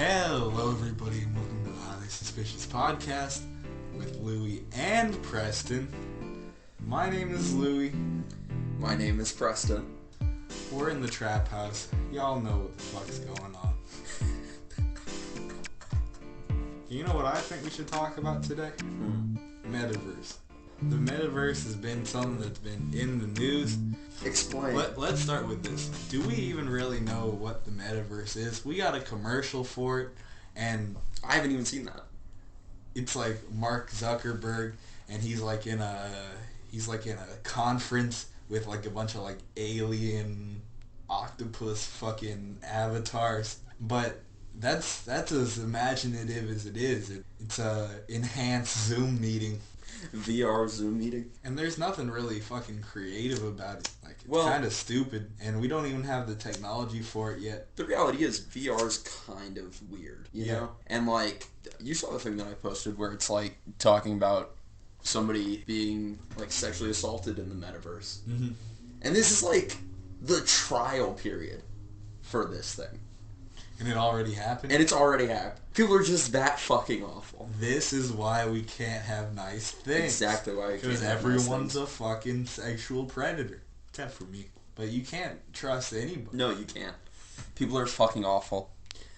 Hello everybody and welcome to the Highly Suspicious Podcast with Louie and Preston. My name is Louie. My name is Preston. We're in the trap house. Y'all know what the fuck's going on. You know what I think we should talk about today? Metaverse. The Metaverse has been something that's been in the news. Explain. Let's start with this. Do we even really know what the Metaverse is? We got a commercial for it, and I haven't even seen that. It's like Mark Zuckerberg, and he's like in a conference with like a bunch of like alien octopus fucking avatars. But that's as imaginative as it is. It's a enhanced Zoom meeting. VR Zoom meeting. And there's nothing really fucking creative about it. Like, it's Well, kind of stupid, and we don't even have the technology for it yet. The reality is VR is kind of weird, you know? And like, you saw the thing that I posted where it's like talking about somebody being like sexually assaulted in the metaverse. Mm-hmm. And this is like the trial period for this thing. And it already happened? And it's already happened. People are just that fucking awful. This is why we can't have nice things. Exactly why we can't Because have everyone's nice a fucking sexual predator. Except for me. But you can't trust anybody. No, you can't. People are fucking awful.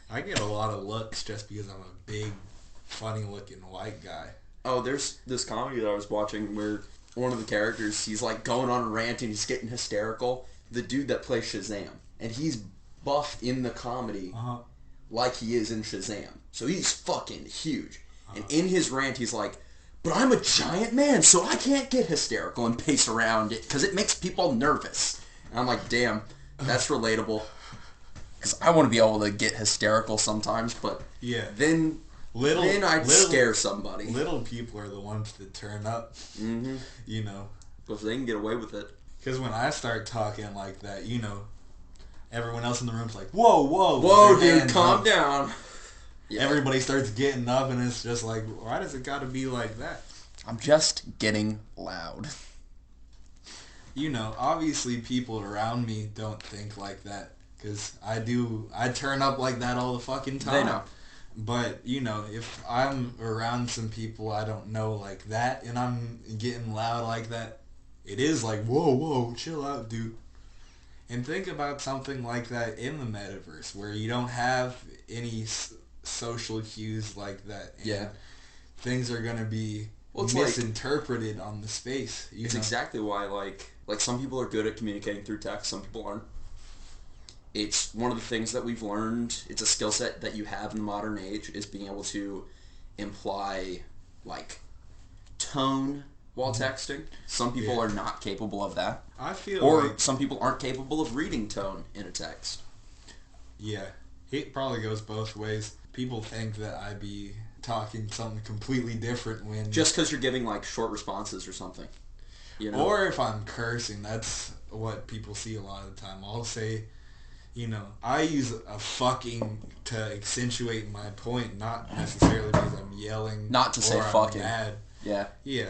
I get a lot of looks just because I'm a big, funny-looking white guy. Oh, there's this comedy that I was watching where one of the characters, he's like going on a rant and he's getting hysterical. The dude that plays Shazam. And he's buffed in the comedy like he is in Shazam. So he's fucking huge. And in his rant, he's like, but I'm a giant man, so I can't get hysterical and pace around it because it makes people nervous. And I'm like, damn, that's relatable. Because I want to be able to get hysterical sometimes, but yeah, then I'd scare somebody. Little people are the ones that turn up, you know. Because they can get away with it. Because when I start talking like that, you know, everyone else in the room's like, whoa, dude, calm down. Yeah. Everybody starts getting up, and it's just like, why does it got to be like that? I'm just getting loud. You know, obviously people around me don't think like that, because I turn up like that all the fucking time. They know. But, you know, if I'm around some people I don't know like that, and I'm getting loud like that, it is like, whoa, chill out, dude. And think about something like that in the metaverse, where you don't have any social cues like that. And things are going to be misinterpreted on the space. It's exactly why, like some people are good at communicating through text, some people aren't. It's one of the things that we've learned. It's a skill set that you have in the modern age, is being able to imply, like, tone while texting. Some people are not capable of that. I feel or some people aren't capable of reading tone in a text. Yeah. It probably goes both ways. People think that I'd be talking something completely different when... Just because you're giving, like, short responses or something. You know? Or if I'm cursing, that's what people see a lot of the time. I'll say, you know, I use a fucking to accentuate my point, not necessarily because I'm yelling. Not to say fucking. Mad. Yeah. Yeah.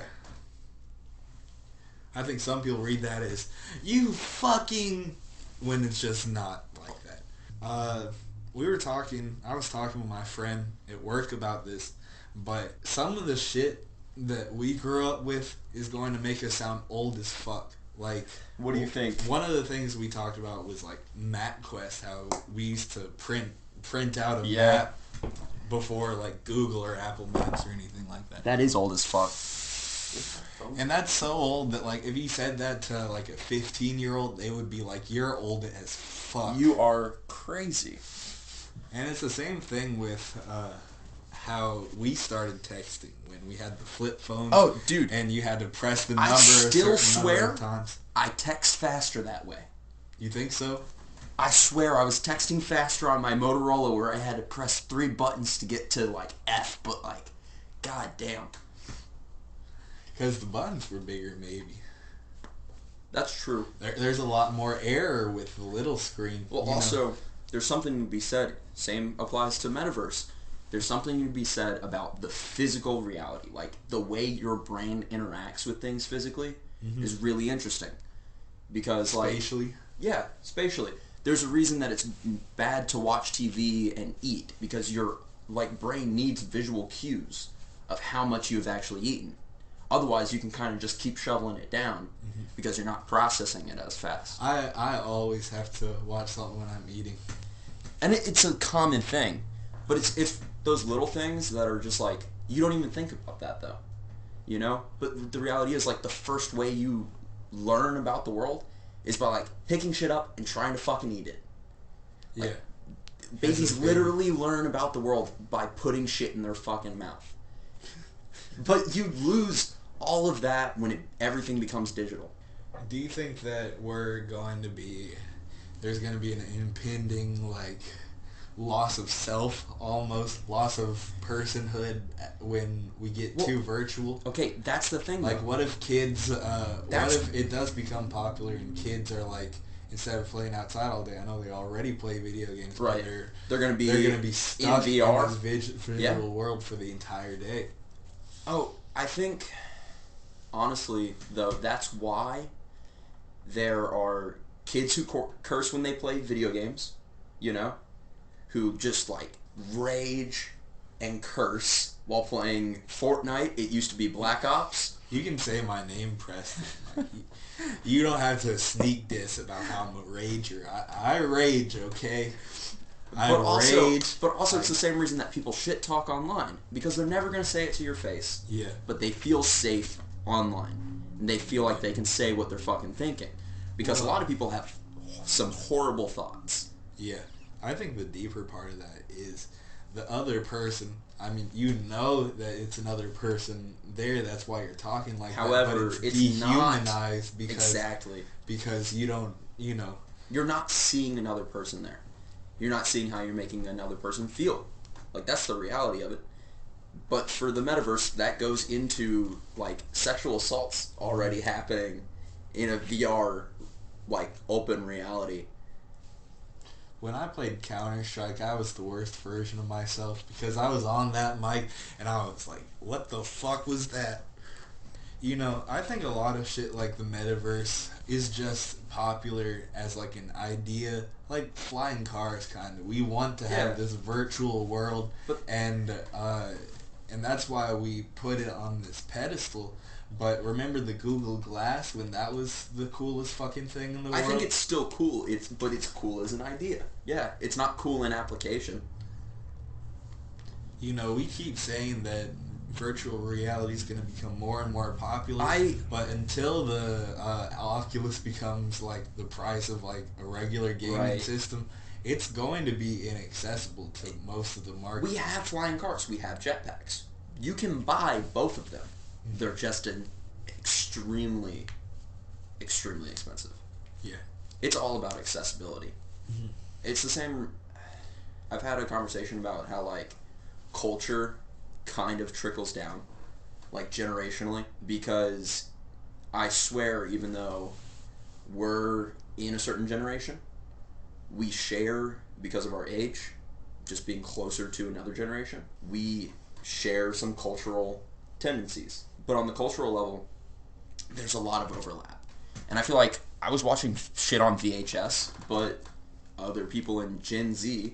I think some people read that as, you fucking... when it's just not like that. I was talking with my friend at work about this, but some of the shit that we grew up with is going to make us sound old as fuck. Like, what do you think? One of the things we talked about was like Mapquest, how we used to print out a map before like Google or Apple Maps or anything like that. That is old as fuck. And that's so old that, like, if you said that to, like, a 15-year-old, they would be like, you're old as fuck. You are crazy. And it's the same thing with how we started texting when we had the flip phone. Oh, dude. And you had to press the number I still swear number of times. I text faster that way. You think so? I swear I was texting faster on my Motorola where I had to press 3 buttons to get to, like, F, but, like, goddamn. Because the buttons were bigger, maybe. That's true. There's a lot more error with the little screen. Well, also, there's something to be said. Same applies to Metaverse. There's something to be said about the physical reality. Like, the way your brain interacts with things physically is really interesting. Because, like... Spatially? Yeah, spatially. There's a reason that it's bad to watch TV and eat, because your like brain needs visual cues of how much you've actually eaten. Otherwise, you can kind of just keep shoveling it down because you're not processing it as fast. I always have to watch something when I'm eating. And it's a common thing. But it's those little things that are just like, you don't even think about that though. You know? But the reality is, like, the first way you learn about the world is by, like, picking shit up and trying to fucking eat it. Like, yeah. Babies literally learn about the world by putting shit in their fucking mouth. But you lose all of that when everything becomes digital. Do you think that there's going to be an impending, like, loss of self, almost, loss of personhood when we get too virtual? Okay, that's the thing. Like, what if kids, what if it does become popular and kids are, like, instead of playing outside all day, I know they already play video games, right? But they're going to be stuck in VR, in this visual world for the entire day. Oh, I think, honestly, though, that's why there are kids who curse when they play video games, you know, who just, like, rage and curse while playing Fortnite. It used to be Black Ops. You can say my name, Preston. Like, you don't have to sneak diss about how I'm a rager. I rage, okay? But also, it's the same reason that people shit talk online, because they're never going to say it to your face. Yeah. But they feel safe online, and they feel like they can say what they're fucking thinking, because a lot of people have some horrible thoughts. Yeah. I think the deeper part of that is the other person. I mean, you know that it's another person there. That's why you're talking like However, that. However, it's dehumanized because you don't, you know. You're not seeing another person there. You're not seeing how you're making another person feel. Like, that's the reality of it. But for the metaverse, that goes into, like, sexual assaults already happening in a VR, like, open reality. When I played Counter-Strike, I was the worst version of myself because I was on that mic and I was like, what the fuck was that? You know, I think a lot of shit like the metaverse is just popular as like an idea, like flying cars kind of. We want to have this virtual world, and that's why we put it on this pedestal. But remember the Google Glass when that was the coolest fucking thing in the world? I think it's still cool. But it's cool as an idea. Yeah, it's not cool in application. You know, we keep saying that virtual reality is going to become more and more popular. But until the Oculus becomes like the price of like a regular gaming system, it's going to be inaccessible to most of the market. We have flying cars. We have jetpacks. You can buy both of them. They're just extremely, extremely expensive. Yeah. It's all about accessibility. Mm-hmm. It's the same. I've had a conversation about how, like, culture kind of trickles down, like, generationally, because I swear, even though we're in a certain generation, we share, because of our age, just being closer to another generation, we share some cultural tendencies. But on the cultural level, there's a lot of overlap. And I feel like I was watching shit on VHS, but other people in Gen Z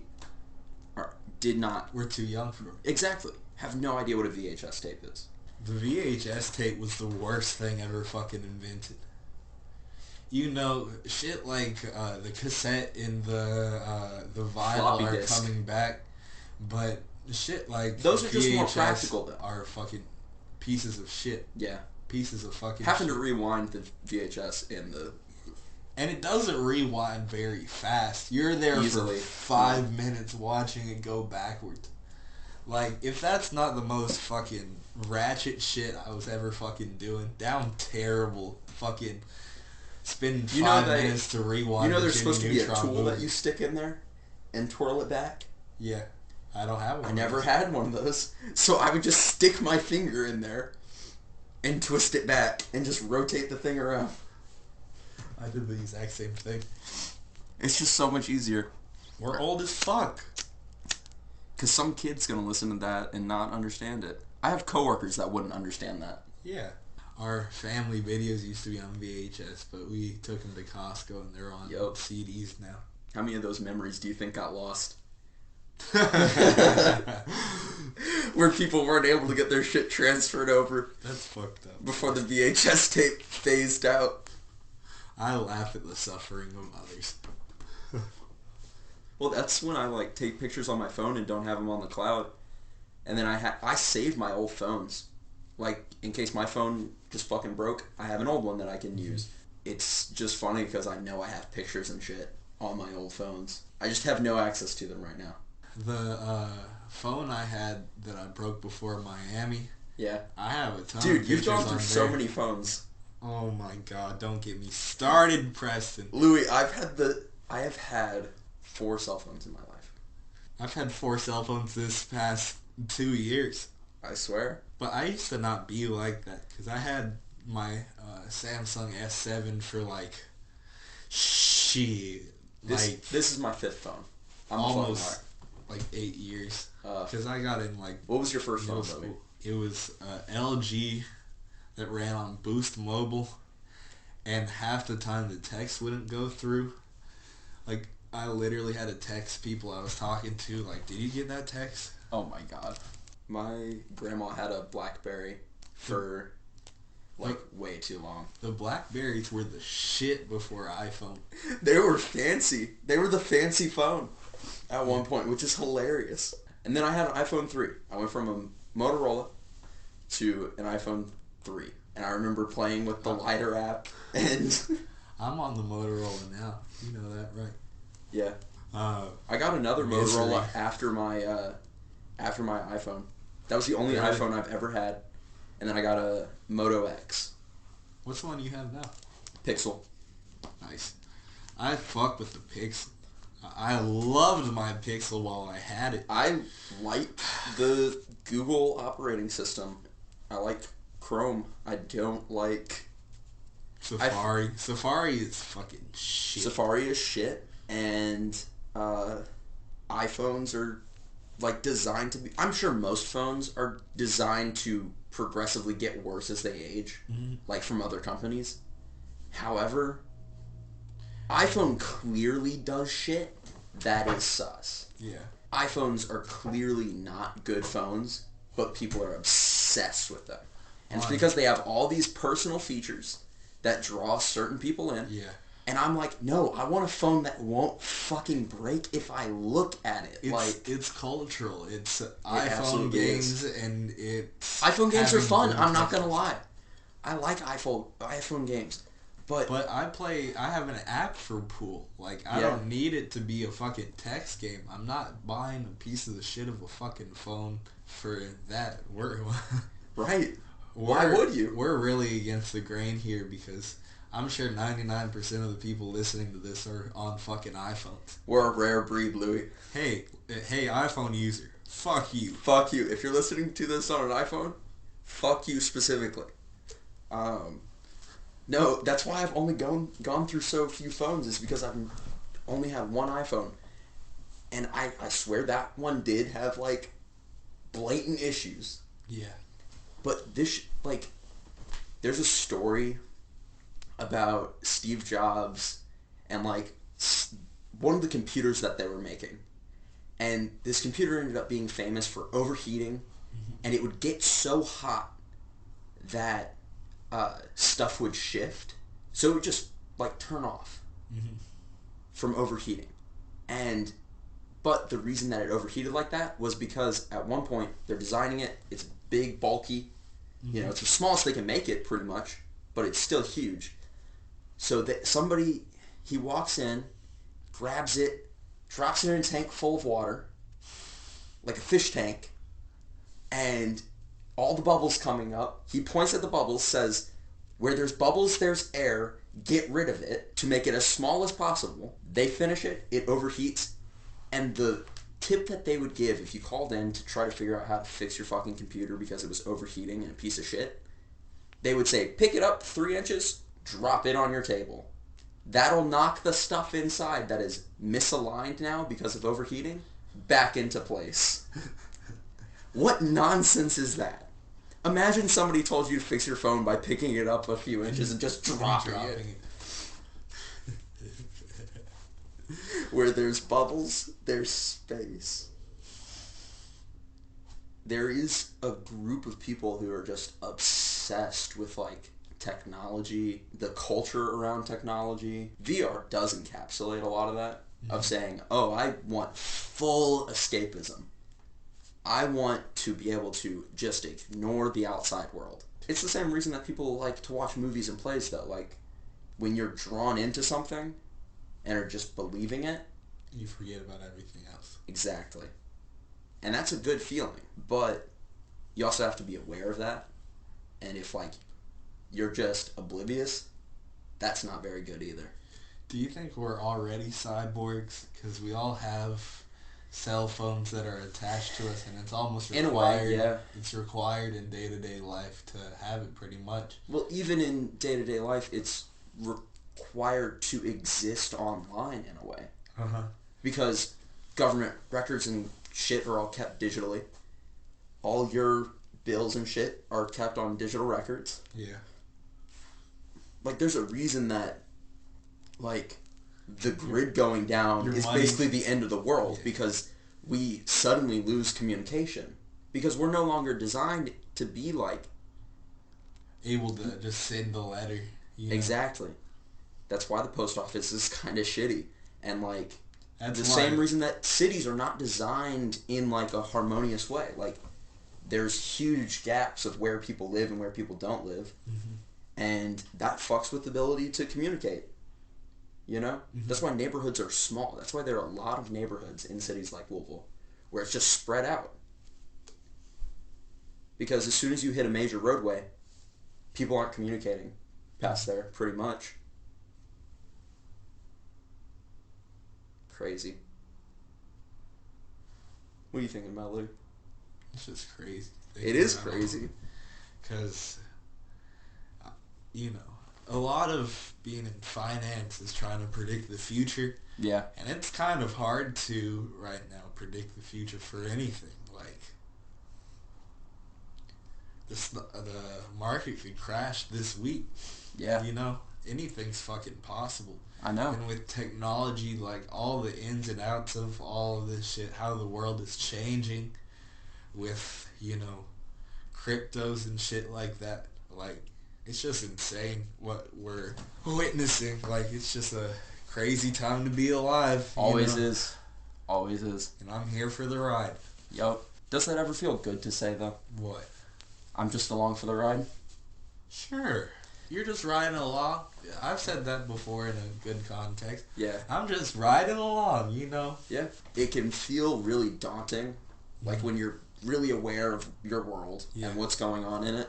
did not... We're too young for it. Exactly. Have no idea what a VHS tape is. The VHS tape was the worst thing ever fucking invented. You know, shit like the cassette and the vinyl are coming back, but shit like those are just more practical, though. Are fucking pieces of shit. Yeah. Pieces of fucking Having shit. to rewind the VHS and it doesn't rewind very fast. You're there easily for 5 minutes watching it go backwards. Like, if that's not the most fucking ratchet shit I was ever fucking doing, down terrible fucking spending 5 minutes to rewind. You know there's supposed to be a tool that you stick in there and twirl it back? Yeah. I don't have one. I never had one of those. So I would just stick my finger in there and twist it back and just rotate the thing around. I did the exact same thing. It's just so much easier. We're old as fuck. Because some kid's going to listen to that and not understand it. I have coworkers that wouldn't understand that. Yeah. Our family videos used to be on VHS, but we took them to Costco and they're on CDs now. How many of those memories do you think got lost? Where people weren't able to get their shit transferred over. That's fucked up. Before the VHS tape phased out. I laugh at the suffering of others. Well, that's when I like take pictures on my phone and don't have them on the cloud. And then I save my old phones. Like, in case my phone just fucking broke, I have an old one that I can use. It's just funny because I know I have pictures and shit on my old phones. I just have no access to them right now. The phone I had that I broke before Miami. Yeah. I have a ton of Dude, pictures you've gone through on so there. many phones. Oh my god, don't get me started, Preston. Louis, I have had 4 cell phones in my life. I've had 4 cell phones this past 2 years. I swear. But I used to not be like that, because I had my Samsung S7 for like, shit, This is my 5th phone. I'm almost like 8 years. Because I got in like... What was your first phone, Louis? It was LG that ran on Boost Mobile, and half the time the text wouldn't go through. Like, I literally had to text people I was talking to, like, did you get that text? Oh my god. My grandma had a BlackBerry for, like, way too long. The Blackberries were the shit before iPhone. They were fancy. They were the fancy phone at one point, which is hilarious. And then I had an iPhone 3. I went from a Motorola to an iPhone 3. And I remember playing with the Lighter app, and... I'm on the Motorola now. You know that, right? Yeah. I got another Misery. Motorola after my iPhone. That was the only Really? iPhone I've ever had. And then I got a Moto X. What's the one you have now? Pixel. Nice. I fuck with the Pixel. I loved my Pixel while I had it. I like the Google operating system. I like Chrome. I don't like... Safari. Safari is fucking shit. Safari is shit. And iPhones are like designed to be... I'm sure most phones are designed to progressively get worse as they age. Mm-hmm. Like from other companies. However, iPhone clearly does shit that is sus. Yeah. iPhones are clearly not good phones, but people are obsessed with them. And it's because they have all these personal features that draw certain people in. Yeah. And I'm like, no, I want a phone that won't fucking break if I look at it. It's cultural. It's iPhone absolutely games and it's... iPhone games are fun, I'm not going gonna lie. I like iPhone games. But I have an app for pool. Like, I don't need it to be a fucking text game. I'm not buying a piece of the shit of a fucking phone for that. Right. Why would you? We're really against the grain here because I'm sure 99% of the people listening to this are on fucking iPhones. We're a rare breed, Louis. Hey, iPhone user. Fuck you. Fuck you. If you're listening to this on an iPhone, fuck you specifically. No, that's why I've only gone through so few phones, is because I've only had one iPhone. And I swear that one did have, like, blatant issues. Yeah. But this, like, there's a story about Steve Jobs and, like, one of the computers that they were making. And this computer ended up being famous for overheating, and it would get so hot that stuff would shift. So it would just, like, turn off from overheating. But the reason that it overheated like that was because at one point they're designing it, it's big, bulky, you know, it's the smallest they can make it pretty much, but it's still huge. So that he walks in, grabs it, drops it in a tank full of water, like a fish tank, and all the bubbles coming up. He points at the bubbles, says, where there's bubbles, there's air, get rid of it to make it as small as possible. They finish it, it overheats, and the tip that they would give if you called in to try to figure out how to fix your fucking computer because it was overheating and a piece of shit, they would say, pick it up 3 inches, drop it on your table. That'll knock the stuff inside that is misaligned now because of overheating back into place. What nonsense is that? Imagine somebody told you to fix your phone by picking it up a few inches and just dropping it. Where there's bubbles, there's space. There is a group of people who are just obsessed with, like, technology, the culture around technology. VR does encapsulate a lot of that, of saying, oh, I want full escapism. I want to be able to just ignore the outside world. It's the same reason that people like to watch movies and plays, though. Like, when you're drawn into something and are just believing it, you forget about everything else. Exactly. And that's a good feeling. But you also have to be aware of that. And if, like, you're just oblivious, that's not very good either. Do you think we're already cyborgs? Because we all have cell phones that are attached to us, and it's almost required. In a way, yeah. It's required in day-to-day life to have it, pretty much. Well, even in day-to-day life, it's required to exist online in a way. Uh-huh. Because government records and shit are all kept digitally. All your bills and shit are kept on digital records. Yeah. Like, there's a reason that, like, the grid going down is basically the end of the world, because we suddenly lose communication. Because we're no longer designed to be, like, able to just send a letter. You know? Exactly. That's why the post office is kind of shitty. And, like, that's the same reason that cities are not designed in, like, a harmonious way. Like, there's huge gaps of where people live and where people don't live. Mm-hmm. And that fucks with the ability to communicate. You know? Mm-hmm. That's why neighborhoods are small. That's why there are a lot of neighborhoods in cities like Louisville where it's just spread out. Because as soon as you hit a major roadway, people aren't communicating past there, pretty much. Crazy. What are you thinking about, Lou? It's just crazy. It is crazy. Because, you know, a lot of being in finance is trying to predict the future. Yeah. And it's kind of hard to, right now, predict the future for anything. Like, the market could crash this week. Yeah. You know? Anything's fucking possible. I know. And with technology, like, all the ins and outs of all of this shit, how the world is changing with, you know, cryptos and shit like that. Like, it's just insane what we're witnessing. Like, it's just a crazy time to be alive. Always is. Always is. And I'm here for the ride. Yup. Does that ever feel good to say, though? What? I'm just along for the ride? Sure. You're just riding along. I've said that before in a good context. Yeah. I'm just riding along, you know? Yeah. It can feel really daunting. Like, when you're really aware of your world and what's going on in it,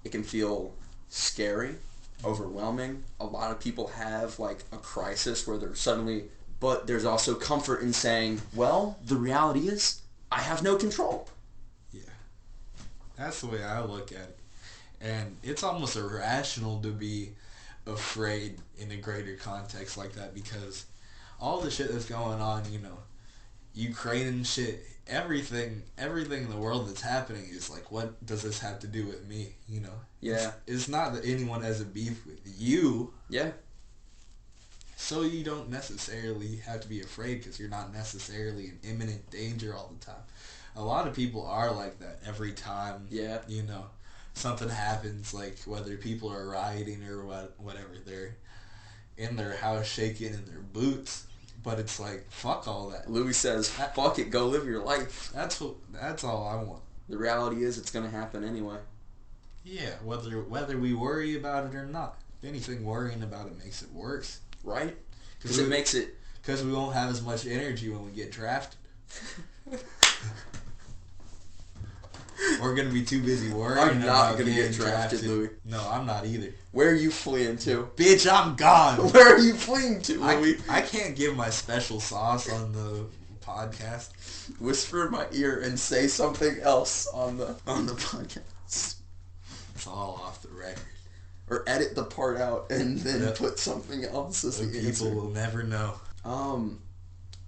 it can feel scary, overwhelming. A lot of people have, like, a crisis where they're suddenly... But there's also comfort in saying, well, the reality is, I have no control. Yeah. That's the way I look at it. And it's almost irrational to be afraid in a greater context like that, because all the shit that's going on, you know, Ukraine and shit, everything in the world that's happening is like, what does this have to do with me, you know? Yeah. It's not that anyone has a beef with you. Yeah. So you don't necessarily have to be afraid, because you're not necessarily in imminent danger all the time. A lot of people are like that every time, you know, something happens, like whether people are rioting or whatever, they're in their house shaking in their boots. But it's like, fuck all that. Louis says, fuck it, go live your life. That's all I want. The reality is, it's going to happen anyway. Yeah, whether we worry about it or not. If anything, worrying about it makes it worse. Right? Because it makes it... Because we won't have as much energy when we get drafted. We're going to be too busy worrying I'm not going to get drafted, Louis. No, I'm not either. Where are you fleeing to? Bitch, I'm gone. Where are you fleeing to, Louis? I can't give my special sauce on the podcast. Whisper in my ear and say something else on the podcast. It's all off the record. Or edit the part out and then put something else as the answer. People will never know.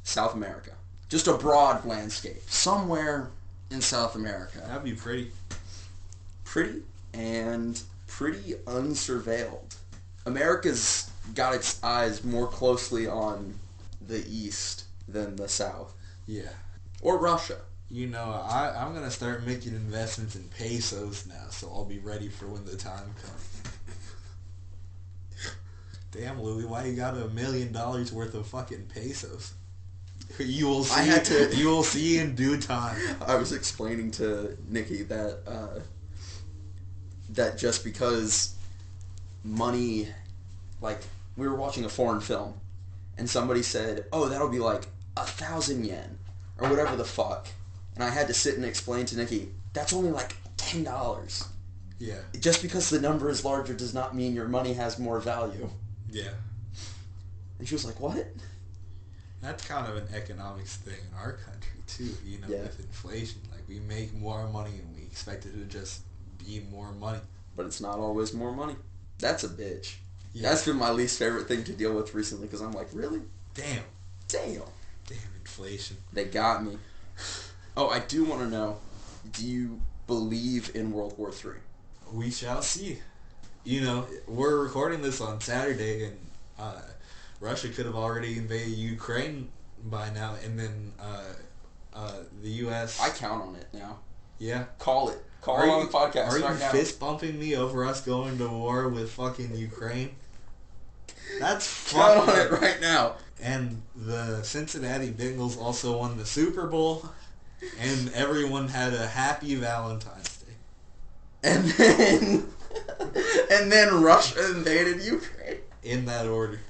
South America. Just a broad landscape. Somewhere in South America. That'd be pretty. Pretty and pretty unsurveilled. America's got its eyes more closely on the East than the South. Yeah. Or Russia. You know, I'm going to start making investments in pesos now, so I'll be ready for when the time comes. Damn, Louis, why you got $1 million worth of fucking pesos? You will see. You will see in due time. I was explaining to Nikki that that just because money, like we were watching a foreign film, and somebody said, "Oh, that'll be like 1,000 yen or whatever the fuck," and I had to sit and explain to Nikki that's only like $10. Yeah. Just because the number is larger does not mean your money has more value. Yeah. And she was like, "What?" That's kind of an economics thing in our country too, you know, Yeah. with inflation. Like, we make more money and we expect it to just be more money. But it's not always more money. That's a bitch. Yeah. That's been my least favorite thing to deal with recently, because I'm like, really? Damn. Damn. Damn inflation. They got me. Oh, I do want to know, do you believe in World War III? We shall see. You know, we're recording this on Saturday, and Russia could have already invaded Ukraine by now, and then the U.S. I count on it now. Yeah. Call it. Call it on the podcast Are right you now. fist bumping me over us going to war with fucking Ukraine? That's Count fucking... on it right now. And the Cincinnati Bengals also won the Super Bowl, and everyone had a happy Valentine's Day. And then Russia invaded Ukraine. In that order.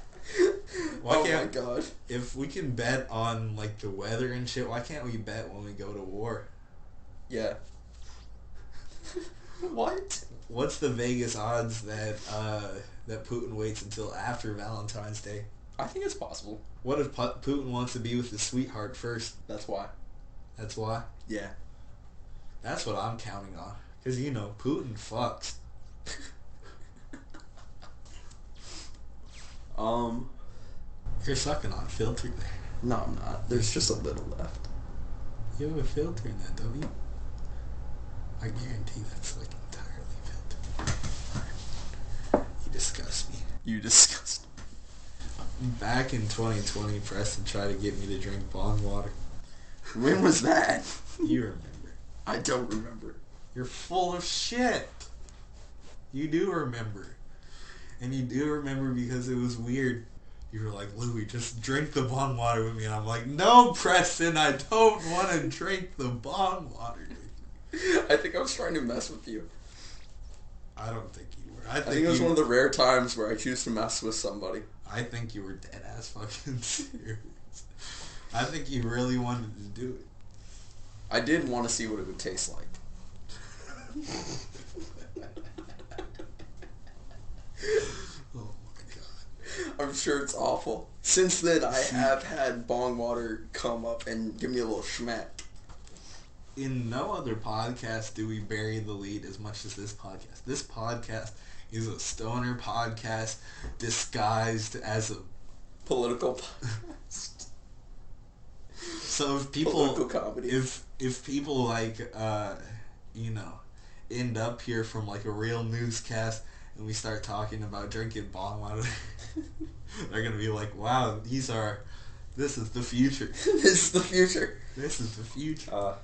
My god. If we can bet on like the weather and shit, why can't we bet when we go to war? Yeah. What? What's the Vegas odds that that Putin waits until after Valentine's Day? I think it's possible. What if Putin wants to be with his sweetheart first? That's why. That's why? Yeah. That's what I'm counting on. Because, you know, Putin fucks. You're sucking on filter there. No, I'm not. There's just a little left. You have a filter in that, don't you? I guarantee that's like entirely filtered. You disgust me. You disgust me. Back in 2020, Preston tried to get me to drink bong water. When was that? You remember. I don't remember. You're full of shit. You do remember. And you do remember because it was weird. You were like, Louie, just drink the bong water with me. And I'm like, no, Preston, I don't want to drink the bong water. I think I was trying to mess with you. I don't think you were. I think it was one of the rare times where I choose to mess with somebody. I think you were dead ass fucking serious. I think you really wanted to do it. I did want to see what it would taste like. Oh my god. I'm sure it's awful. Since then, I have had bong water come up and give me a little schmack. In no other podcast do we bury the lead as much as this podcast. This podcast is a stoner podcast disguised as a Political podcast. So if people Political comedy. If people like you know, end up here from like a real newscast and we start talking about drinking bong water, they're gonna be like, wow, this is the future. This is the future. This is the future.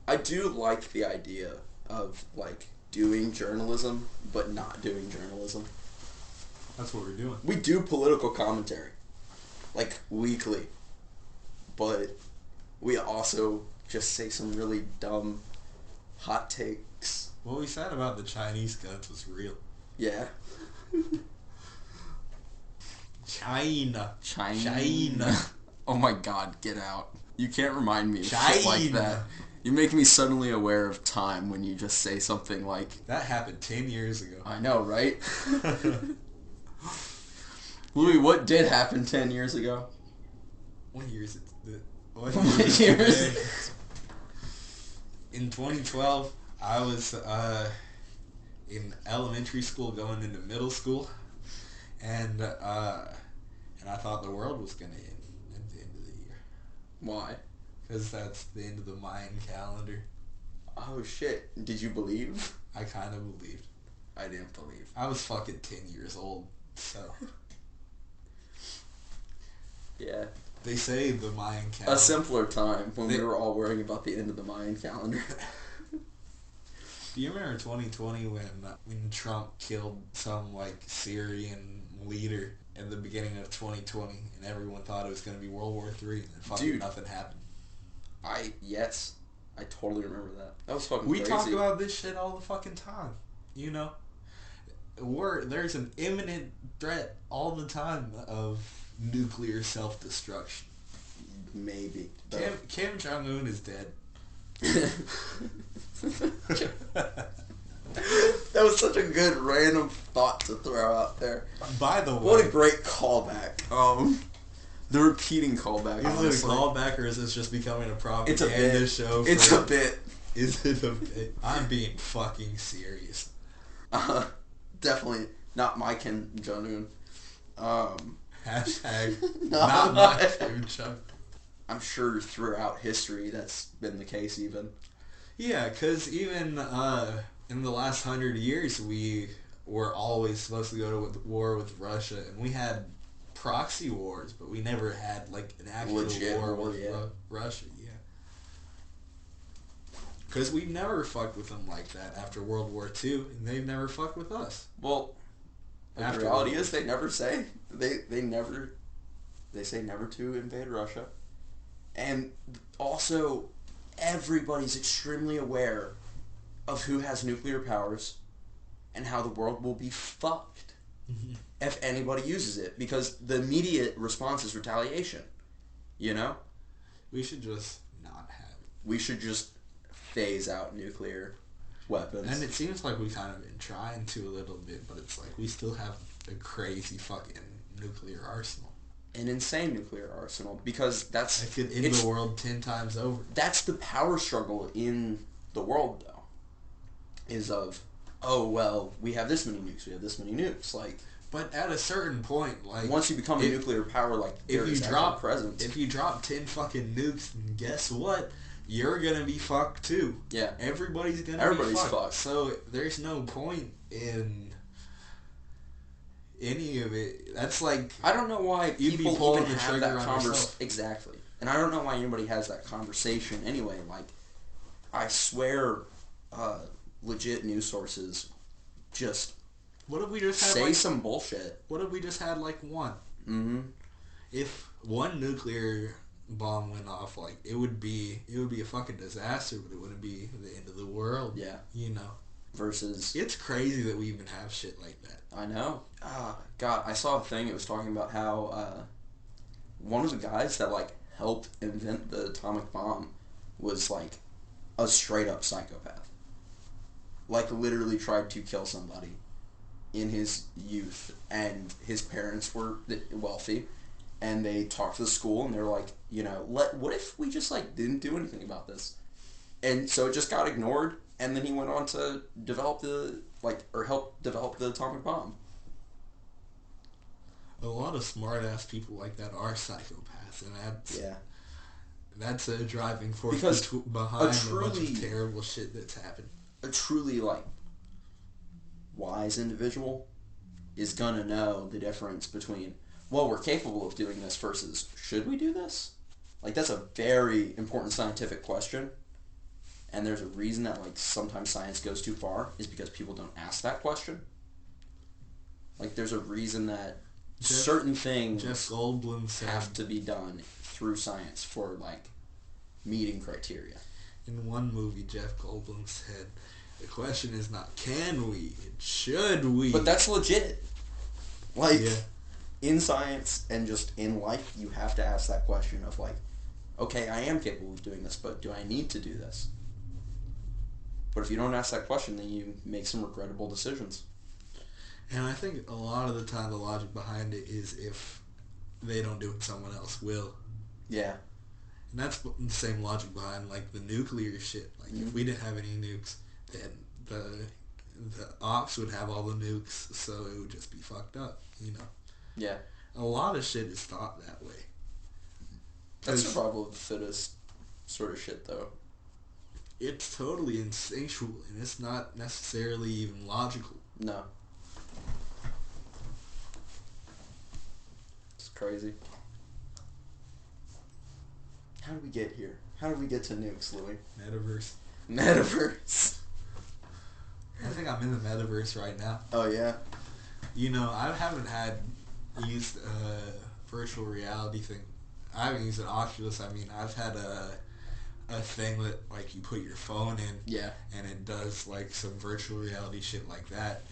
I do like the idea of like doing journalism but not doing journalism. That's what we're doing. We do political commentary like weekly, but we also just say some really dumb hot takes. What we said about the Chinese guns was real. Yeah. China. Oh my god, get out. You can't remind me of China. shit like that. You make me suddenly aware of time when you just say something like... That happened 10 years ago. I know, right? Louis, what did happen 10 years ago? What year is it? What year is it? In 2012, I was in elementary school going into middle school, and I thought the world was going to end at the end of the year. Why? Because that's the end of the Mayan calendar. Oh shit. Did you believe? I kind of believed. I didn't believe. I was fucking 10 years old, so... Yeah. They say the Mayan calendar. A simpler time when we were all worrying about the end of the Mayan calendar. Do you remember 2020 when Trump killed some like Syrian leader at the beginning of 2020, and everyone thought it was going to be World War III, and fucking nothing happened? Yes, I totally remember that. That was fucking crazy. We talk about this shit all the fucking time, you know? There's an imminent threat all the time of nuclear self-destruction. Maybe. Kim Jong-un is dead. That was such a good random thought to throw out there. By the way, what a great callback. The repeating callback. Is it a callback, or is this just becoming a propaganda show? It's a bit. Is it a bit? I'm being fucking serious. Definitely not my Kim Jong-un. Hashtag not my Kim Jong. I'm sure throughout history that's been the case even. Yeah, because even in the last 100 years, we were always supposed to go to war with Russia, and we had proxy wars, but we never had like an actual legit war with Russia. Yeah, because we never fucked with them like that after World War II, and they've never fucked with us. Well, the reality is they never say they say never to invade Russia, and also everybody's extremely aware of who has nuclear powers and how the world will be fucked if anybody uses it, because the immediate response is retaliation. You know? We should just not have it. We should just phase out nuclear weapons. And it seems like we kind of been trying to a little bit, but it's like we still have a crazy fucking nuclear arsenal. An insane nuclear arsenal, because that could end the world 10 times over. That's the power struggle in the world, though. Is of, oh well, we have this many nukes, like. But at a certain point, like, once you become a nuclear power, like, if you drop 10 fucking nukes, guess what? You're gonna be fucked too. Yeah. Everybody's be fucked. So there's no point in any of it. That's like, I don't know why people even have that conversation. Exactly. And I don't know why anybody has that conversation anyway. Like, I swear, legit news sources just what if we just had say some bullshit. What if we just had like one? Mm-hmm. If one nuclear bomb went off, like it would be a fucking disaster, but it wouldn't be the end of the world. Yeah. You know. Versus, it's crazy that we even have shit like that. I know. God, I saw a thing. It was talking about how one of the guys that like helped invent the atomic bomb was like a straight up psychopath. Like, literally tried to kill somebody in his youth, and his parents were wealthy, and they talked to the school, and they're like, you know, what if we just like didn't do anything about this? And so it just got ignored, and then he went on to develop help develop the atomic bomb. A lot of smart ass people like that are psychopaths, and that's a driving force behind a bunch of terrible shit that's happened. A truly like wise individual is gonna know the difference between, well, we're capable of doing this versus should we do this? Like, that's a very important scientific question, and there's a reason that like sometimes science goes too far is because people don't ask that question. Like, there's a reason that certain things Jeff Goldblum have to be done through science for like meeting criteria. In one movie, Jeff Goldblum said, the question is not can we, it's should we. But that's legit. Like, in science and just in life, you have to ask that question of like, okay, I am capable of doing this, but do I need to do this? But if you don't ask that question, then you make some regrettable decisions. And I think a lot of the time the logic behind it is if they don't do it, someone else will. Yeah. And that's the same logic behind like the nuclear shit. Like, if we didn't have any nukes, then the ops would have all the nukes, so it would just be fucked up, you know? Yeah. A lot of shit is thought that way. That's survival of the fittest sort of shit, though. It's totally instinctual, and it's not necessarily even logical. No. It's crazy. How did we get here? How did we get to nukes, Louis? Metaverse. Metaverse. I think I'm in the metaverse right now. Oh, yeah? You know, I haven't used virtual reality thing. I haven't used an Oculus. I mean, I've had a thing that, like, you put your phone in. Yeah. And it does, like, some virtual reality shit like that.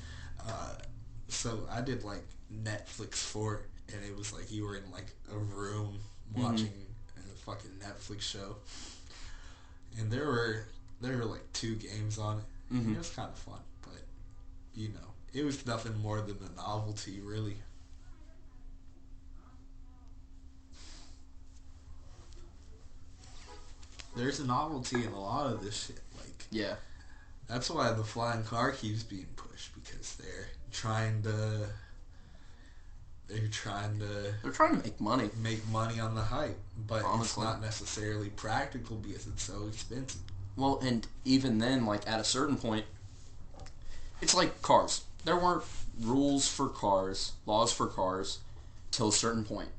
So I did, like, Netflix for it. And it was like you were in, like, a room watching a fucking Netflix show. And there were like 2 games on it. Mm-hmm. It was kind of fun. But, you know, it was nothing more than a novelty, really. There's a novelty in a lot of this shit. Like, yeah. That's why the flying car keeps being pushed, because they're trying to make money. Make money on the hype, but it's not necessarily practical because it's so expensive. Well, and even then, like, at a certain point, it's like cars. There weren't rules for cars, laws for cars, till a certain point.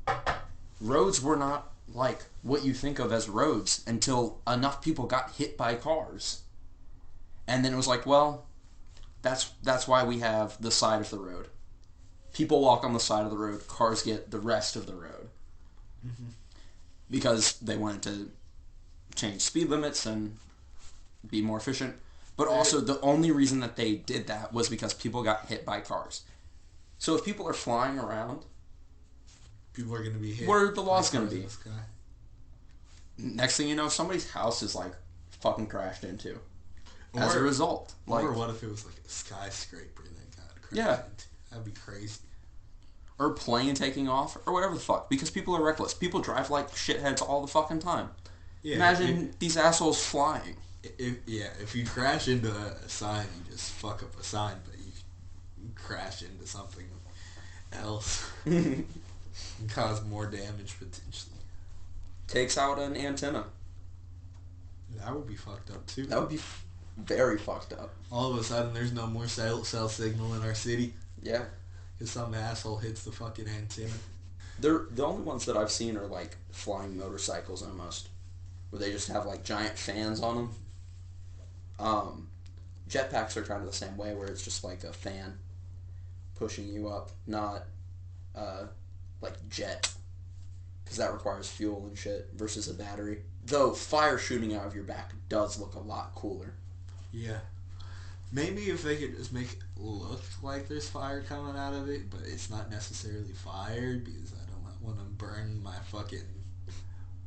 Roads were not like what you think of as roads until enough people got hit by cars. And then it was like, well, that's why we have the side of the road. People walk on the side of the road, cars get the rest of the road. Mm-hmm. Because they wanted to change speed limits and be more efficient. But also, the only reason that they did that was because people got hit by cars. So if people are flying around, people are going to be hit. Where the law's going to be. Next thing you know, somebody's house is, like, fucking crashed into. As a result. Or what if it was, like, a skyscraper that got crashed into? That'd be crazy. Or plane taking off, or whatever the fuck. Because people are reckless. People drive like shitheads all the fucking time. Yeah, imagine these assholes flying. If you crash into a sign, you just fuck up a sign, but you crash into something else and cause more damage potentially. Takes out an antenna. That would be fucked up too. That would be very fucked up. All of a sudden, there's no more cell signal in our city. Yeah. Because some asshole hits the fucking antenna. The only ones that I've seen are, like, flying motorcycles almost. Where they just have, like, giant fans on them. Jetpacks are kind of the same way, where it's just, like, a fan pushing you up. Not, like, jet. Because that requires fuel and shit versus a battery. Though, fire shooting out of your back does look a lot cooler. Yeah. Maybe if they could just make it look like there's fire coming out of it, but it's not necessarily fire, because I don't want to burn my fucking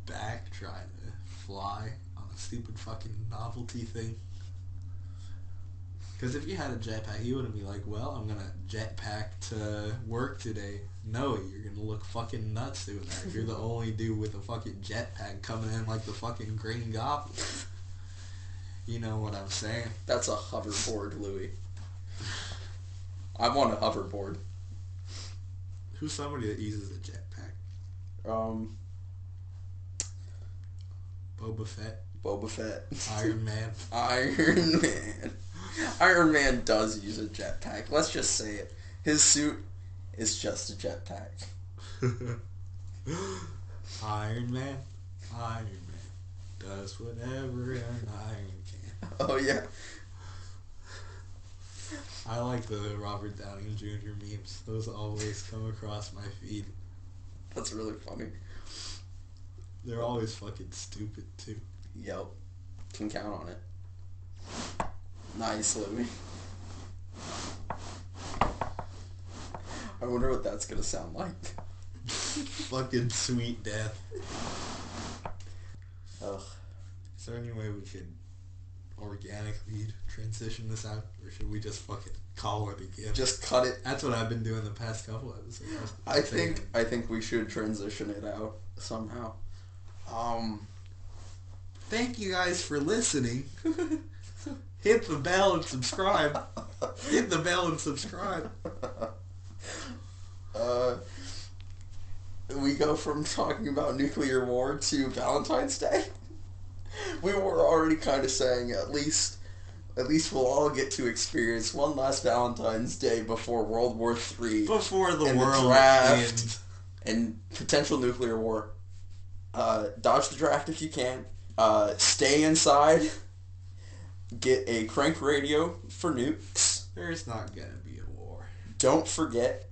back trying to fly on a stupid fucking novelty thing. Because if you had a jetpack, you wouldn't be like, well, I'm going to jetpack to work today. No, you're going to look fucking nuts doing that. You're the only dude with a fucking jetpack coming in like the fucking Green Goblin. You know what I'm saying? That's a hoverboard, Louis. I want a hoverboard. Who's somebody that uses a jetpack? Boba Fett. Boba Fett. Iron Man. Iron Man. Iron Man does use a jetpack. Let's just say it. His suit is just a jetpack. Iron Man. Iron Man does whatever an iron can. Oh, yeah. I like the Robert Downey Jr. memes. Those always come across my feed. That's really funny. They're always fucking stupid, too. Yep. Can count on it. Nice, Louis. I wonder what that's gonna sound like. Fucking sweet death. Ugh. Is there any way we could organically transition this out, or should we just fucking call it again? Just cut it. That's what I've been doing the past couple episodes. I think we should transition it out somehow. Thank you guys for listening. Hit the bell and subscribe. Hit the bell and subscribe. We go from talking about nuclear war to Valentine's Day. We were already kind of saying at least we'll all get to experience one last Valentine's Day before World War III. Before the and world the draft ends. and potential nuclear war. Dodge the draft if you can. Stay inside. Get a crank radio for nukes. There's not gonna be a war. Don't forget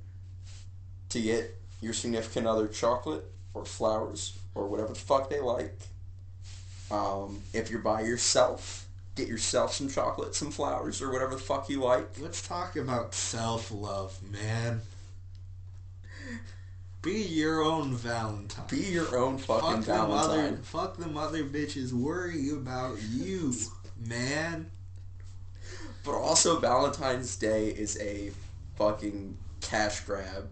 to get your significant other chocolate or flowers or whatever the fuck they like. If you're by yourself, get yourself some chocolate, some flowers, or whatever the fuck you like. Let's talk about self-love, man. Be your own Valentine. Be your own fucking Valentine. Fuck them other bitches. Worry about you, man. But also, Valentine's Day is a fucking cash grab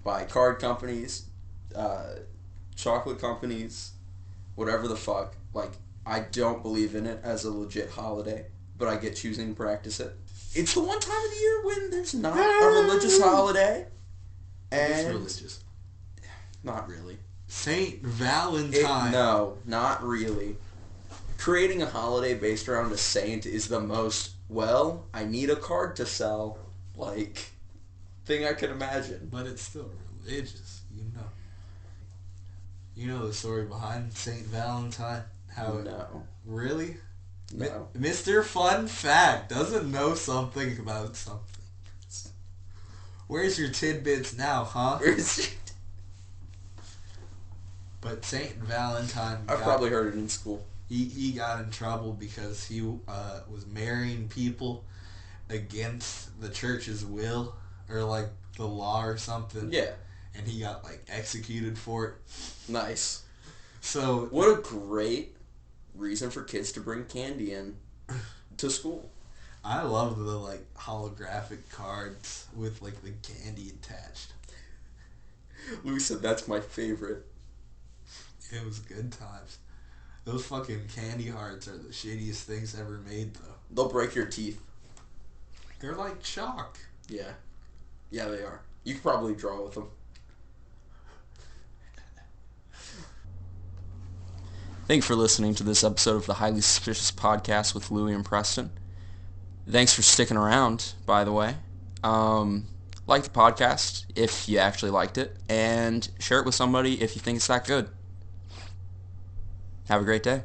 by card companies, chocolate companies, whatever the fuck. Like, I don't believe in it as a legit holiday, but I get choosing to practice it. It's the one time of the year when there's not a religious holiday. And it's religious. Not really. Saint Valentine. No, not really. Creating a holiday based around a saint is the most, well, I need a card to sell, like, thing I can imagine. But it's still religious, you know. You know the story behind Saint Valentine? No. Really? No. Mr. Fun Fact doesn't know something about something. Where's your tidbits now, huh? Where's your... But Saint Valentine... I've probably heard it in school. He got in trouble because he was marrying people against the church's will, or like the law or something. Yeah. And he got like executed for it. Nice. So what a great reason for kids to bring candy in to school. I love the like holographic cards with like the candy attached. Louis said that's my favorite. It was good times. Those fucking candy hearts are the shittiest things ever made, though. They'll break your teeth. They're like chalk. Yeah. Yeah, they are. You could probably draw with them. Thanks for listening to this episode of the Highly Suspicious Podcast with Louis and Preston. Thanks for sticking around, by the way. Like the podcast if you actually liked it, and share it with somebody if you think it's that good. Have a great day.